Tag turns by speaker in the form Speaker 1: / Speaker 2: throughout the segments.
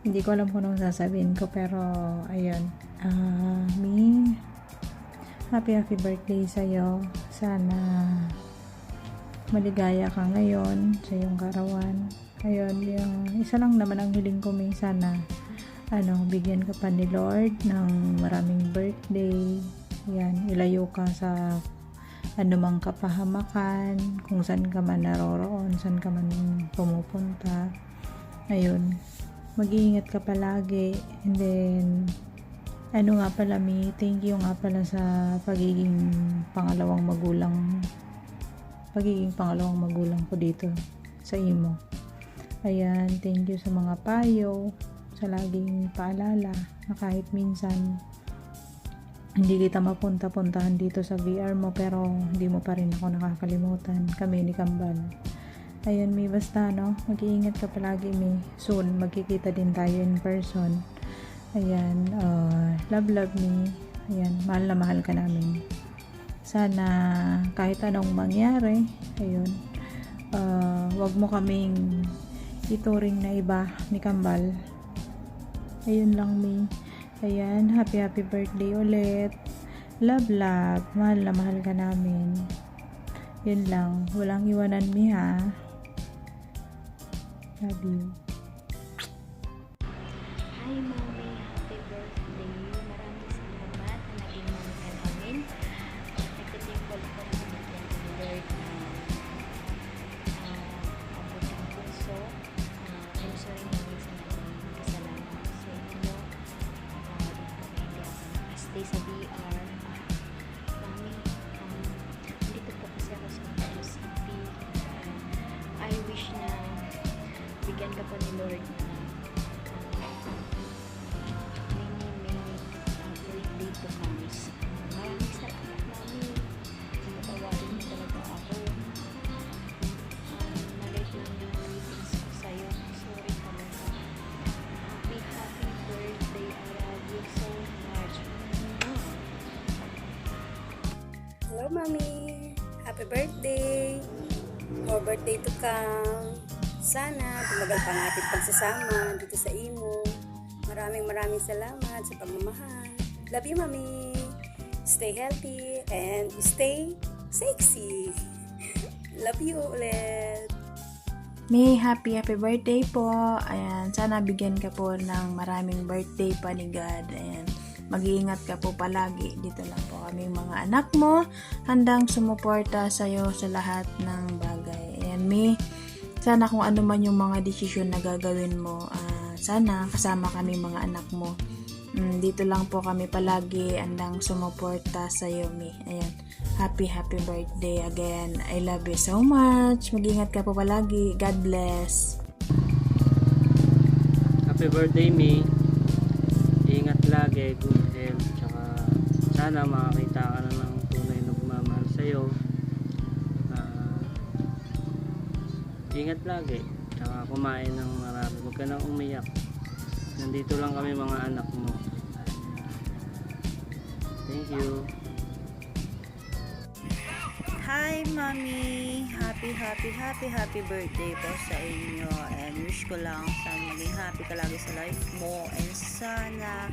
Speaker 1: Hindi ko alam kung anong sasabihin ko, pero ayun. Me, happy birthday sa'yo. Sana maligaya ka ngayon sa iyong karawan. Ayun, yung isa lang naman ang hiling ko, may sana bigyan ka pa ni Lord ng maraming birthday. Yan, ilayo ka sa anumang kapahamakan, kung saan ka man naroroon, saan ka man pumupunta. Ayun, mag-iingat ka palagi. And then nga pala, thank you nga pala sa pagiging pangalawang magulang ko dito sa imo. Ayan, thank you sa mga payo, sa laging paalala na kahit minsan hindi kita mapunta-puntahan dito sa VR mo, pero hindi mo pa rin ako nakakalimutan. Kami ni Kambal. Ayun, may basta mag-iingat ka palagi, soon magkikita din tayo in person. Ayan, love me. Ayan, mahal na mahal ka namin. Sana kahit anong mangyari, ayun, wag mo kaming ituring na iba ni Kambal. Ayun lang, Ayan, happy birthday ulit. Love, mahal na mahal ka namin. Yun lang, walang iwanan, ha. Love you.
Speaker 2: Hi, Mommy. Happy birthday. Maraming salamat na naging mami ka namin. Nagtitimpol ko na binigyan ni Lord na mabuting puso. Puso rin namin sa naging kasalanan sa inyo. Stay sa VR. Mami, dito po kasi ako sa City. I wish na bigyan ka po ni Lord na birthday to comes. Maraming salamat, Mami. Patawarin mo talaga ako. Nalate lang yung greetings ko sa'yo. Sorry talaga. Happy birthday. I love you so much.
Speaker 3: Hello, Mami. Happy birthday. More birthday to come. Sana tumagal pa ang ating pagsasama dito sa imo. Maraming salamat sa pagmamahal. Love you, Mami. Stay healthy and stay sexy. Love you ulit.
Speaker 1: Happy birthday po. Ayan, sana bigyan ka po ng maraming birthday pa ni God. Ayan, mag-iingat ka po palagi. Dito lang po kami mga anak mo. Handang sumuporta sa'yo sa lahat ng bagay. Ayan, sana kung ano man yung mga desisyon na gagawin mo, sana kasama kami mga anak mo. Dito lang po kami palagi, andang sumuporta sa iyo, Ayan. Happy birthday again. I love you so much. Mag-ingat ka po palagi. God bless.
Speaker 4: Happy birthday, Mi. Ingat lagi, good health. Tsaka sana makakita ka na ng tunay na magmamahal sa'yo. Ingat lagi. Tsaka kumain ng marami. Huwag ka nang umiyak. Nandito lang kami mga anak mo. Thank you.
Speaker 5: Hi, Mommy! Happy birthday po sa inyo, and wish ko lang sana maging happy ka lagi sa life mo, and sana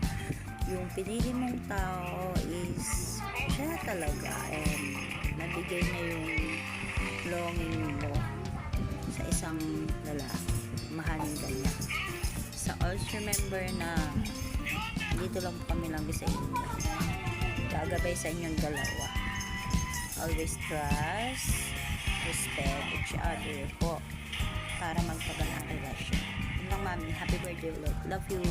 Speaker 5: yung pinili mong tao is siya talaga, and nabigay na yung longing mo sa isang lalaki. Mahalin ka niya. So always remember na dito lang po kami lang sa inyo. Gagabay sa inyong dalawa. Always trust, respect each other po para magtagal ang relasyon. Yun lang, Mami. Happy birthday ulit. Love you.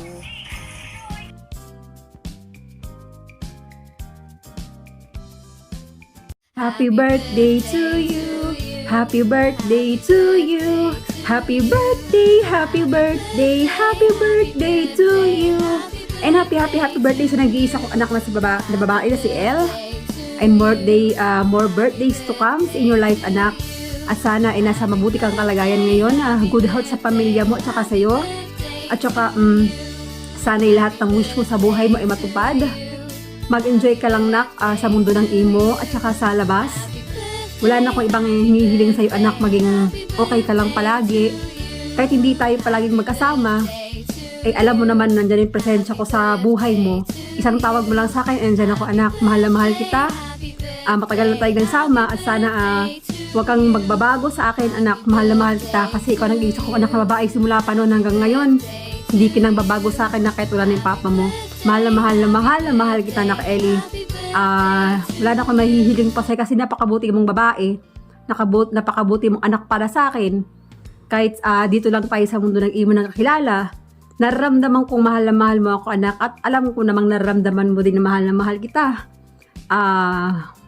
Speaker 6: Happy birthday to you. Happy birthday to you. Happy birthday, happy birthday, happy birthday to you. And happy birthday sa nag-iisa kong anak na babae na si Elle. And more birthdays to come in your life, anak. At sana ay nasa mabuti kang kalagayan ngayon. Good health sa pamilya mo at saka sa'yo. At saka sana lahat ng wish mo sa buhay mo ay matupad. Mag-enjoy ka lang, nak, sa mundo ng imo at saka sa labas. Wala na akong ibang hinihiling sa'yo, anak. Maging okay ka lang palagi. Kahit hindi tayo palaging magkasama, eh alam mo naman nandyan yung presensya ko sa buhay mo. Isang tawag mo lang sa akin, andyan ako anak, mahal na mahal kita. Matagal na tayo nagsama at sana huwag kang magbabago sa akin anak, mahal na mahal kita kasi ikaw nag-iisa ko anak na babae simula pa noon hanggang ngayon. Hindi ka nang babago sa akin na kahit wala na yung papa mo. Mahal na mahal na mahal na mahal kita anak Ellie. Wala na akong mahihiling pa sa'yo kasi napakabuti mong babae. Napakabuti mong anak para sa akin. Kahit dito lang tayo sa mundo ng imo nang kakilala, nararamdaman kong mahal na mahal mo ako anak at alam ko namang nararamdaman mo din na mahal kita.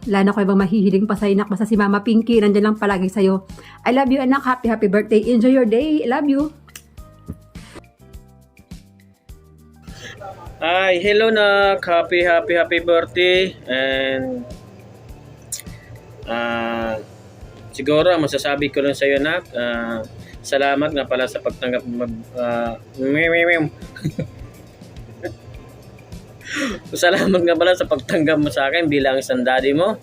Speaker 6: Wala na ko ibang mahihiling pa sa'yo anak. Basta si Mama Pinky nandyan lang palagi sa'yo. I love you anak. Happy birthday. Enjoy your day. I love you.
Speaker 4: Ay, hello nak. Happy birthday. And siguro masasabi ko lang sa iyo nak, salamat nga pala sa pagtanggap salamat nga pala sa pagtanggap mo sa akin bilang isang daddy mo.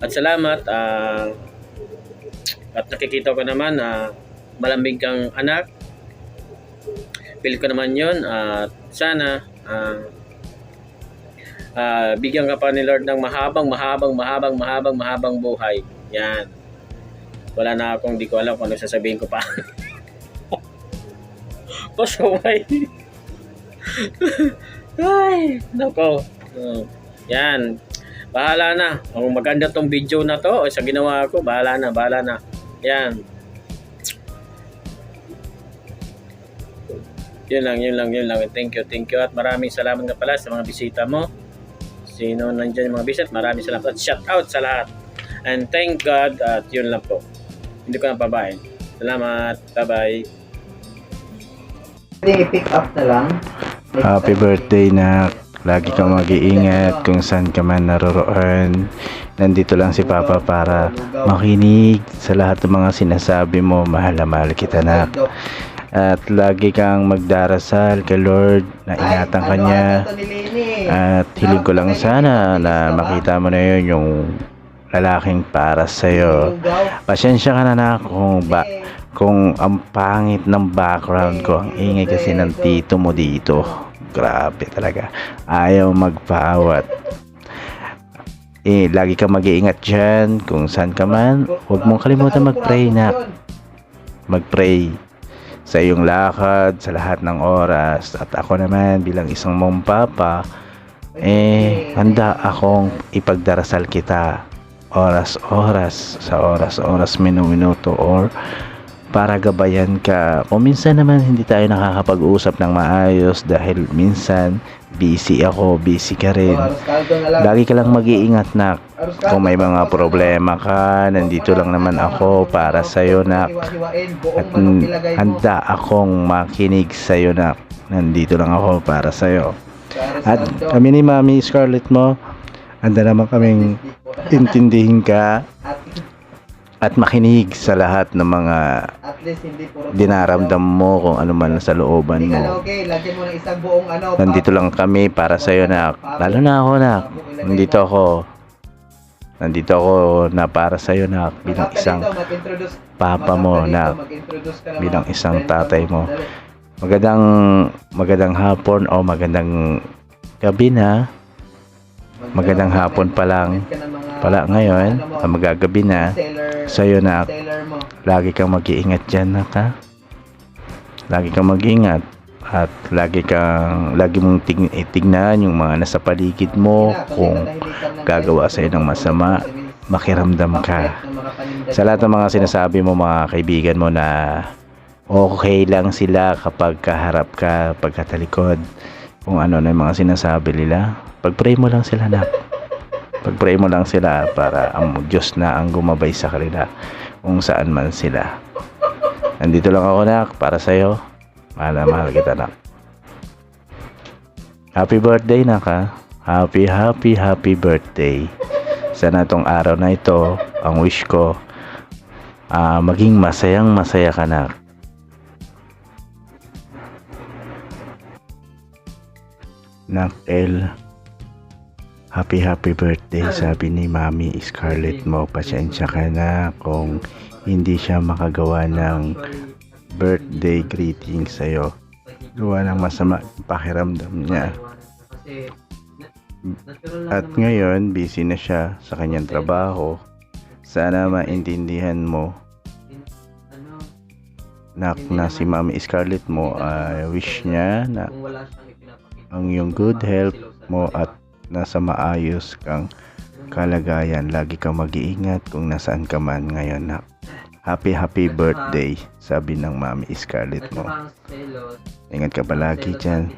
Speaker 4: At salamat at nakikita ko naman na malambing kang anak. Feel ko naman yun at sana bigyan ka pa ni Lord ng mahabang buhay. Yan. Wala na akong di ko alam kung ano sasabihin ko pa. Pasaway. Ay, nako. Yan. Bahala na. Kung maganda tong video na to o sa ginawa ko, bahala na. Yan. Yun lang. Thank you. At maraming salamat nga pala sa mga bisita mo. Sino nandyan yung mga bisita, maraming salamat. At shout out sa lahat. And thank God at yun lang po. Hindi ko na pabahin. Salamat. Bye-bye.
Speaker 7: I-pick up na lang.
Speaker 8: Happy birthday na. Lagi kang mag-iingat kung saan ka man naroroon. Nandito lang si Papa para makinig sa lahat ng mga sinasabi mo. Mahal na mahal kita na. At lagi kang magdarasal kay Lord na ingatan ka niya. At hiling ko lang sana na makita mo na yun yung lalaking para sa'yo. Pasensya ka na kung ang pangit ng background ko. Ang ingay kasi ng tito mo dito. Grabe talaga. Ayaw magpaawat. Lagi kang mag-iingat dyan kung saan ka man. Huwag mong kalimutan mag-pray na. Mag-pray sa iyong lakad, sa lahat ng oras. At ako naman bilang isang mong papa, handa akong ipagdarasal kita oras-oras, sa oras-oras, minuto or para gabayan ka. Kung minsan naman hindi tayo nakakapag-usap ng maayos dahil minsan busy ako, busy ka rin. Lagi ka lang mag-iingat na kung may mga problema ka, nandito lang naman ako para sa'yo nak. At handa akong makinig sa'yo nak. Nandito lang ako para sa'yo. At kami ni Mami Scarlett mo, handa naman kaming intindihin ka at makinig sa lahat ng mga dinaramdam mo kung ano man sa looban mo. Nandito lang kami para sa iyo na lalo na ako na nandito ako na para sa iyo na bilang isang papa mo na bilang isang tatay mo. Magandang hapon o magandang gabi na. Magandang hapon pa lang pala ngayon, magagabi na sa'yo na. Lagi kang mag-iingat dyan na ka. Lagi kang mag-iingat at lagi mong tignan yung mga nasa paligid mo. Kung gagawa sa'yo ng masama, makiramdam ka. Sa lahat ng mga sinasabi mo mga kaibigan mo na okay lang sila kapag kaharap ka, pagkatalikod, kung ano na yung mga sinasabi nila, pag-pray mo lang sila na. Pag-pray mo lang sila para ang Diyos na ang gumabay sa kanila kung saan man sila. Nandito lang ako nak para sa'yo. Mahal na mahal kita nak. Happy birthday nak ha. Happy birthday. Sana tong araw na ito, ang wish ko, maging masaya ka nak. Nak El, happy birthday, sabi ni Mami Scarlett mo. Pasensya ka na kung hindi siya makagawa ng birthday greeting sa'yo. gawa ng masama yung pakiramdam niya.
Speaker 4: Kasi natural lang
Speaker 8: At
Speaker 4: naman.
Speaker 8: ngayon, busy na siya sa kanyang trabaho. Sana maintindihan mo
Speaker 4: Ano,
Speaker 8: na si Mami Scarlett mo, wish niya na
Speaker 4: kung wala siyang ipinapakita.
Speaker 8: ang iyong good health mo at nasa maayos kang kalagayan. Lagi kang mag-iingat kung nasaan ka man ngayon, nak. Happy birthday, sabi ng Mami Scarlett mo. Ingat ka palagi dyan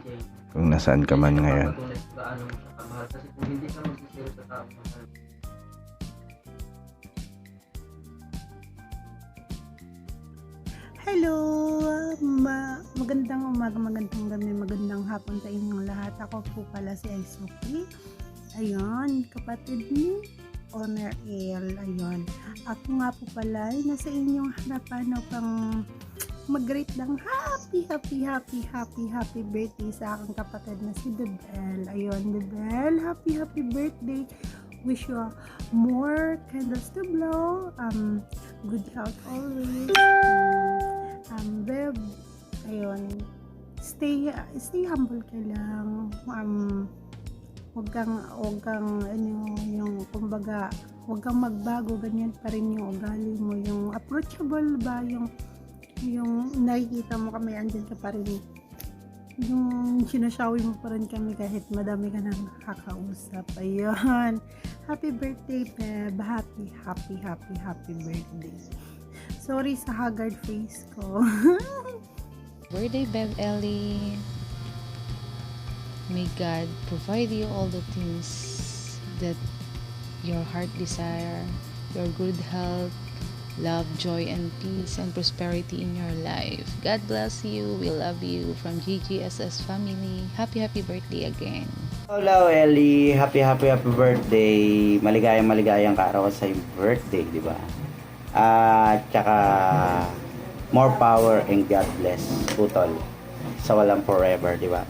Speaker 8: kung nasaan ka man ngayon.
Speaker 4: Kasi kung hindi ka magsisiro sa tao,
Speaker 1: Hello! Magandang umaga, magandang gabi, magandang hapon sa inyong lahat. Ako po pala si Aisuki. Ayun, kapatid ni Honor L. Ayun. Ako nga po pala ay nasa inyong harapan upang mag-greet ng happy birthday sa aking kapatid na si Debel. Ayun, Debel, happy birthday. Wish you more candles to blow. Good health always. Beb, ayun, stay humble ka lang. Wag kang yung kumbaga, wag kang magbago, ganyan pa rin yung ugali mo, yung approachable ba, yung nakikita mo kami andyan ka pa rin, yung sinashawi mo pa rin kami kahit madami ka nang kakausap. Ayun, happy birthday, Beb. Happy birthday. Sorry sa haggard face ko.
Speaker 7: Birthday, Bev Ellie. May God provide you all the things that your heart desire, your good health, love, joy, and peace, and prosperity in your life. God bless you. We love you from GGSS family. Happy birthday again.
Speaker 9: Hello Ellie, happy birthday. Maligayang kaarawan sa iyong birthday, di ba? At saka more power and God bless putol sa walang forever, di ba?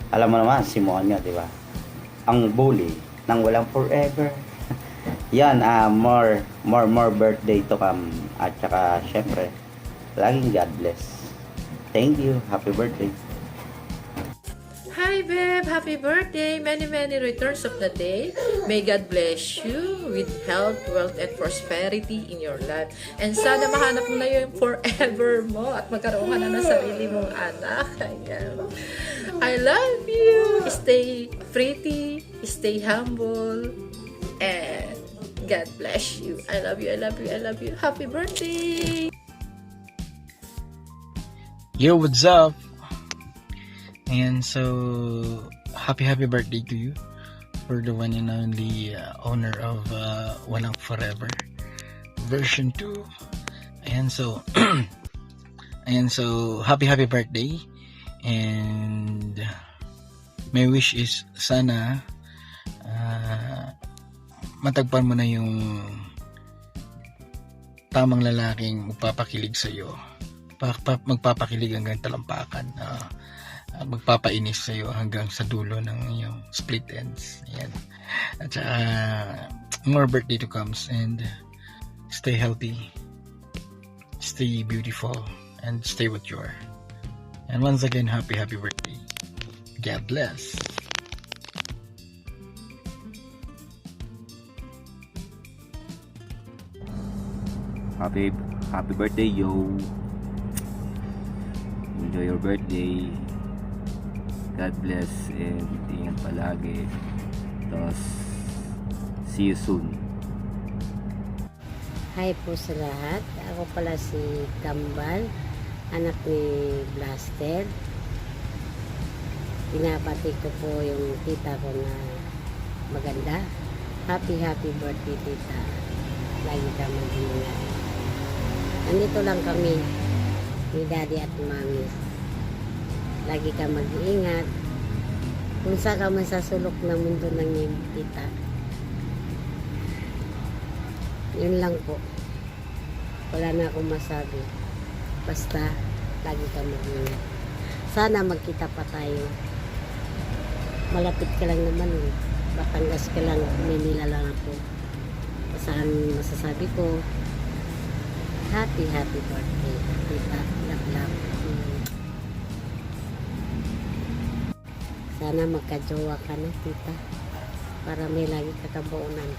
Speaker 9: Alam mo naman si Monyo, di ba? Ang bully ng walang forever. Yan, more birthday to come. At saka syempre, laging God bless. Thank you. Happy birthday.
Speaker 10: Hi, Beb! Happy birthday! Many returns of the day. May God bless you with health, wealth, and prosperity in your life. And sana mahanap mo na yung forever mo at magkaroon ka na ng sarili mong anak. Ayan. I love you! Stay pretty, stay humble, and God bless you. I love you. Happy birthday!
Speaker 11: Yo, what's up? And so, happy birthday to you for the one and only owner of Walang Forever version 2. And so, happy birthday. And my wish is sana matagpan mo na yung tamang lalaking magpapakilig sa iyo. Magpapakilig hanggang talampakan. Magpapainis sa iyo hanggang sa dulo ng iyong split ends. Ayan. At more birthday to comes, and stay healthy, stay beautiful, and stay what you are. And once again, happy birthday. God bless.
Speaker 9: Happy birthday, yo. Enjoy your birthday. God bless and ingat palagi. Tapos, see you soon.
Speaker 12: Hi po sa lahat. Ako pala si Kambal, anak ni Blaster. Pinapati ko po yung tita ko na maganda. Happy birthday, tita. Lagi ka mag-ingat. Nandito lang kami ni Daddy at Mami. Lagi ka mag-iingat kung saan ka man sa sulok ng mundo ng iyong tita. Yun lang po. Wala na akong masabi. Basta lagi ka mag-iingat. Sana magkita pa tayo. Malapit ka lang naman eh. Batangas ka lang, Manila lang ako. Saan masasabi ko, happy birthday, tita. Love. Sana magkajowa ka na, tita. Para may lagi kakabaunan.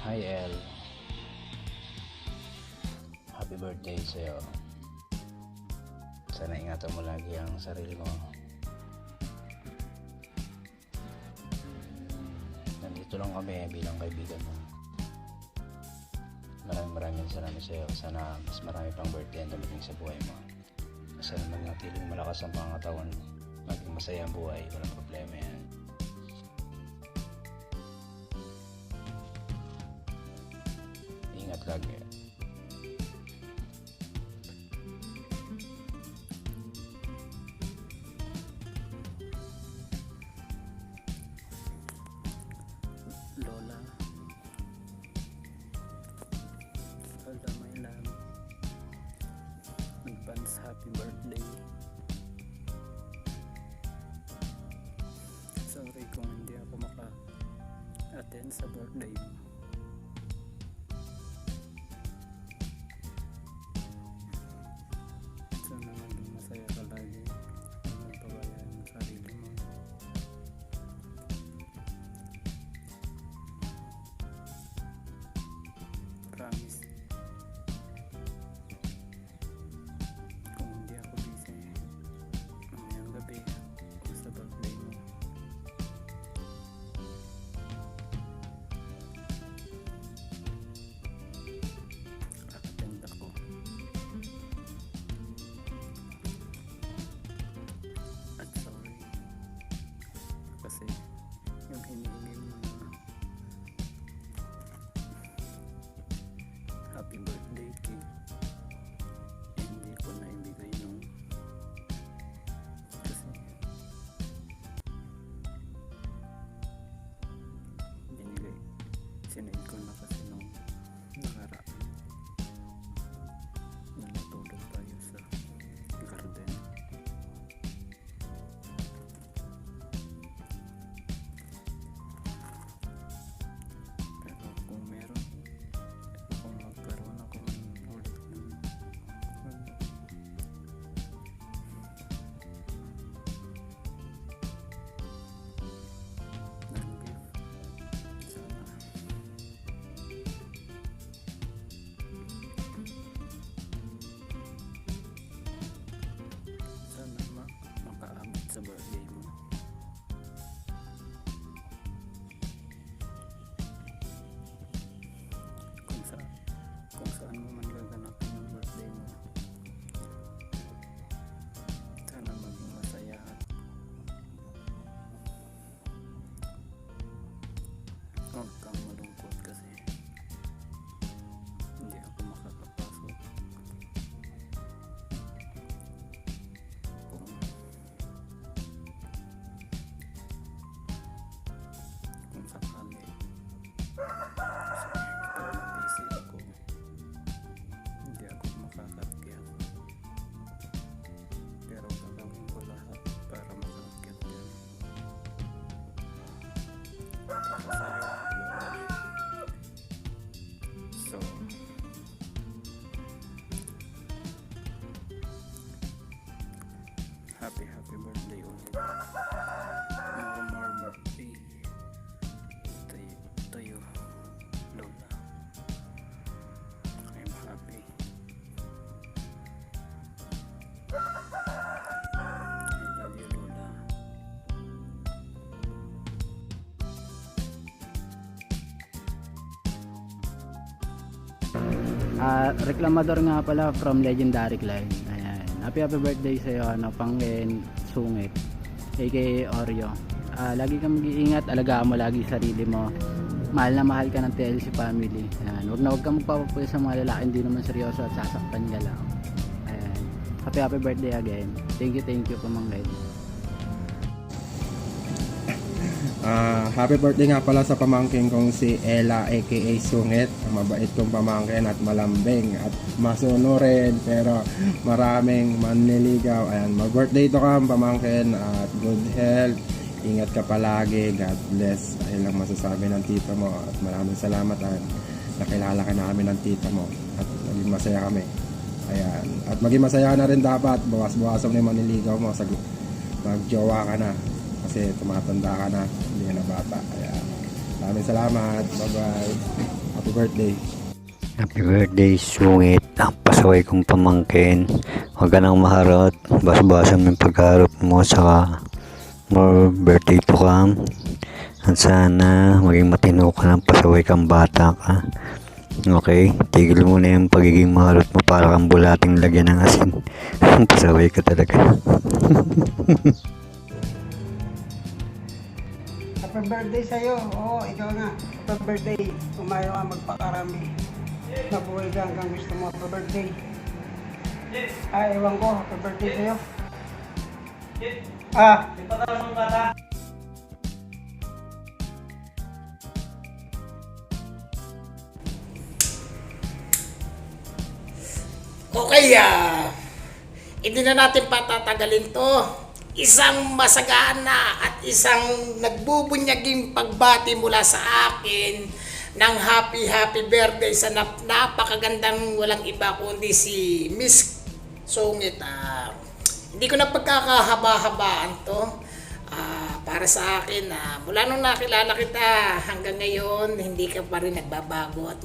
Speaker 8: Hi El, happy birthday sa'yo. Sana ingatan mo lagi ang sarili mo. Nandito lang kami bilang kaibigan mo. Maraming salamat sa'yo. Sana mas marami pang birthday ang dumating sa buhay mo. Sana manatiling malakas ang pangatawan mo. Maging masaya ang buhay, walang problema yan. Ingat lagi.
Speaker 13: Lola, my love, advance happy birthday. Sorry kung hindi ako maka-attend sa birthday mo. Sana maging masaya ka lagi. Huwag mong pabayaan ang sarili mo. Promise. Kung hindi ako busy, mamayang gabi o sa birthday mo, attend ako. At sorry kasi yung hinihingi mo na happy birthday cake, hindi ko na ibigay nung kasi sinend ko na kasi nung nakaraan na natulog tayo sa garden. Pero kung meron, kung magkaroon ako ulit ng gift, sana makaabot sa birthday mo. Kung saan mo man gaganapin yung birthday mo, sana maging masaya at huwag kang malungkot kasi hindi ako makakapasok. Kung sakali kasi kapag busy ako, hindi ako makakakyat, pero gagawin ko lahat para makakyat yan para sa'yo. So happy birthday ulit. More birthday to you, Lola. I'm happy. I love you, Lola.
Speaker 14: Reklamador nga pala from Legendary Clan. Ayan. Happy birthday sa'yo, Panggen Sungit, aka Oreo. Lagi kang mag-iingat, alagaan mo lagi sarili mo. Mahal na mahal ka ng TLC family. Ayan. Huwag kang magpapapul sa mga lalaki, hindi naman seryoso at sasaktan ka lang. Ayan. Happy birthday again. Thank you Pamangkin.
Speaker 15: Happy birthday nga pala sa pamangkin kong si Ella aka Sungit. Mabait kong pamangkin at malambing at masunurin pero maraming manliligaw. Ayan, mag-birthday to ka pamangkin at good health. Ingat ka palagi. God bless. Ayun lang masasabi ng tita mo at maraming salamat at nakilala ka namin ng tita mo at naging masaya kami. Ayan. At maging masaya na rin dapat. Bawas-bawasan mo yung maniligaw mo. Magjowa ka na. Kasi tumatanda ka na. Hindi ka na bata. Ayan. Maraming salamat. Bye-bye. Happy birthday.
Speaker 16: Happy birthday, sungit. Ang pasaway kong pamangkin. Huwag ka nang maharot. Bas-basan mo yung pagharot mo. Saka more birthday to come. At sana maging matino ka ng pasaway kang bata ka. Okay? Tigil mo na yung pagiging maharot mo para kang bulating lagyan ng asin. Pasaway ka talaga.
Speaker 17: Happy birthday sa'yo. Oo, ikaw na. Happy birthday. Umayo ka magpakarami. Mabuhay ka hanggang gusto mo. Happy birthday. Ay, ewan ko. Happy birthday sa'yo.
Speaker 18: Okay, hindi na natin patatagalin to. Isang masagana at isang nagbubunyaging pagbati mula sa akin ng happy birthday sa napakagandang walang iba kundi si Miss Sungit. Hindi ko na pagkakahaba-habaan to. Para sa akin, mula nung nakilala kita hanggang ngayon, hindi ka pa rin nagbabago at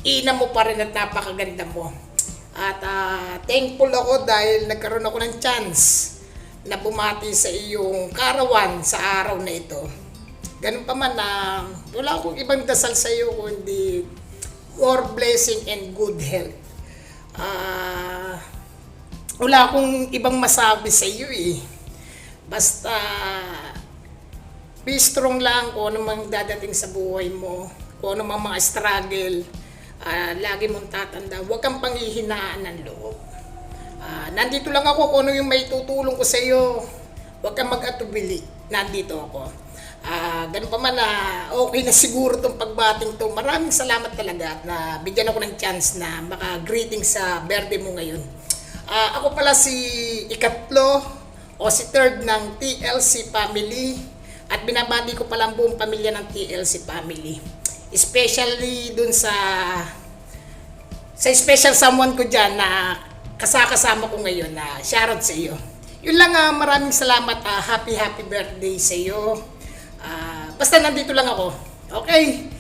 Speaker 18: ina mo pa rin at napakaganda mo. At thankful ako dahil nagkaroon ako ng chance na bumati sa iyong karawan sa araw na ito. Ganun pa man wala akong ibang dasal sa iyo kundi more blessing and good health. Wala akong ibang masabi sa iyo eh. Basta be strong lang kung ano mang dadating sa buhay mo, kung ano mang mga struggle. Lagi mong tatanda, huwag kang panghihinaan ng loob. Nandito lang ako kung ano yung may tutulong ko sa iyo. Huwag kang mag-atubili. Nandito ako. Ganun pa man okay na siguro itong pagbating to. Maraming salamat talaga at na bigyan ako ng chance na maka-greeting sa birthday mo ngayon. Ako pala si ikatlo o si third ng TLC family at binabati ko pala ang buong pamilya ng TLC family. Especially dun sa special someone ko dyan na kasama ko ngayon na shoutout sa iyo. Yun lang, maraming salamat. Happy birthday sa iyo. Basta nandito lang ako. Okay?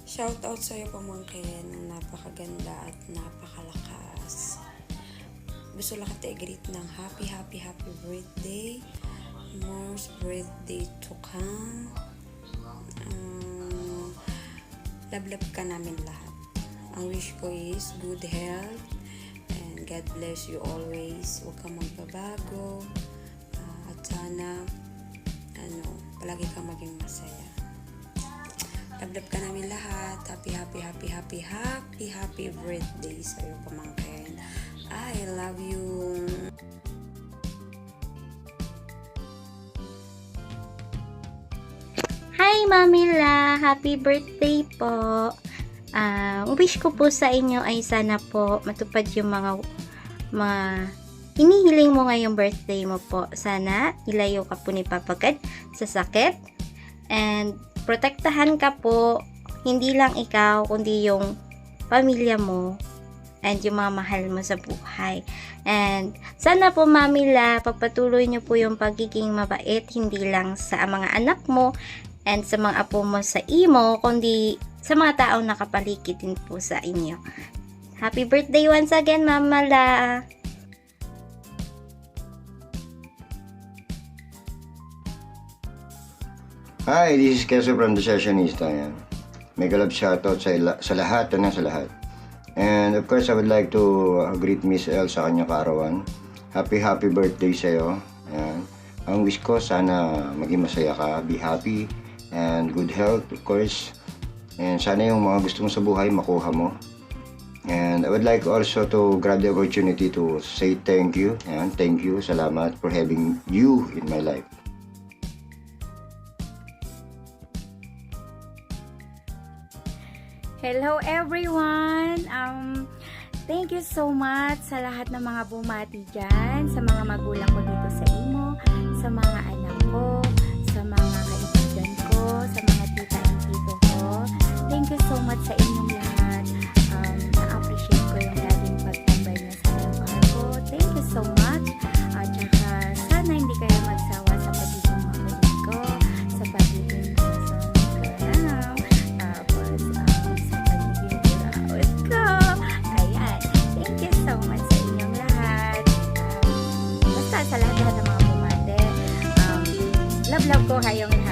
Speaker 3: Shoutout sa iyo, pamangkin. Napakaganda at napakalakas. Gusto lang kita i-greet ng happy birthday. More birthday to come. Love ka namin lahat. Ang wish ko is good health and God bless you always. Huwag kang magbabago. At sana palagi kang maging masaya. Love ka namin lahat. Happy birthday sa iyo, pamangkin. I love you.
Speaker 2: Hi, Mamila! Happy birthday po! Wish ko po sa inyo ay sana po matupad yung mga hinihiling mo ngayong birthday mo po. Sana ilayo ka po ni Papa God sa sakit and protektahan ka po, hindi lang ikaw kundi yung pamilya mo and yung mga mahal mo sa buhay. And sana po, Mamila, pagpatuloy nyo po yung pagiging mabait, hindi lang sa mga anak mo and sa mga apo mo sa imo, kundi sa mga taong nakapaligid din po sa inyo. Happy birthday once again, Mamala!
Speaker 19: Hi, this is Keso from The Sessionista. Yan. Mega love shoutout sa lahat, sa lahat. And of course, I would like to greet Miss El sa kanyang kaarawan. Happy birthday sa'yo. Ayan. Ang wish ko, sana maging masaya ka, be happy, and good health, of course. And sana yung mga gusto mo sa buhay, makuha mo. And I would like also to grab the opportunity to say thank you. Ayan, thank you, salamat for having you in my life.
Speaker 6: Hello everyone! Thank you so much sa lahat ng mga bumati dyan, sa mga magulang ko dito sa imo, sa mga anak ko, sa mga
Speaker 2: Thank you so much sa inyong lahat. Na-appreciate ko yung laging pagtambay niyo sa inyong araw. Thank you so much. At saka sana hindi kayo magsawa sa pagiging makulit ko, sa pagiging person ko now, tapos sa pagiging buraot ko. Ayan. Thank you so much sa inyong lahat. Basta sa lahat ng mga bumate. Love ko kayong lahat.